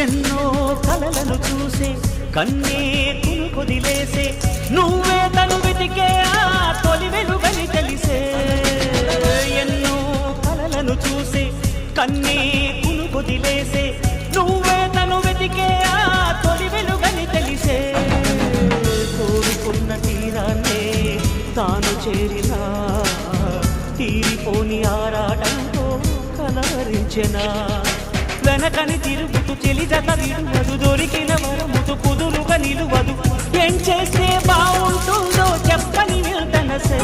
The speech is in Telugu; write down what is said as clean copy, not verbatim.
ఎన్నో కలలను చూసే కన్నే కొదిలేసే నువ్వే తను వెతికే ఆ తొలి వెలుగని తెలిసే ఎన్నో కలలను చూసే కన్నే కొదిలేసే నువ్వే తను వెతికే ఆ తొలి వెలుగని తెలిసే కోరుకున్న తీరాన్నే తాను చేరినా తీరిపోని ఆరాటంతో కలవరించెనా వెనకని తిరుగుతూ చెలిజత విడువదు దొరికిన వరముతు కుదురుగా నిలువదు ఏం చేస్తే బాగుంటుందో చెప్పని నిల్తనసే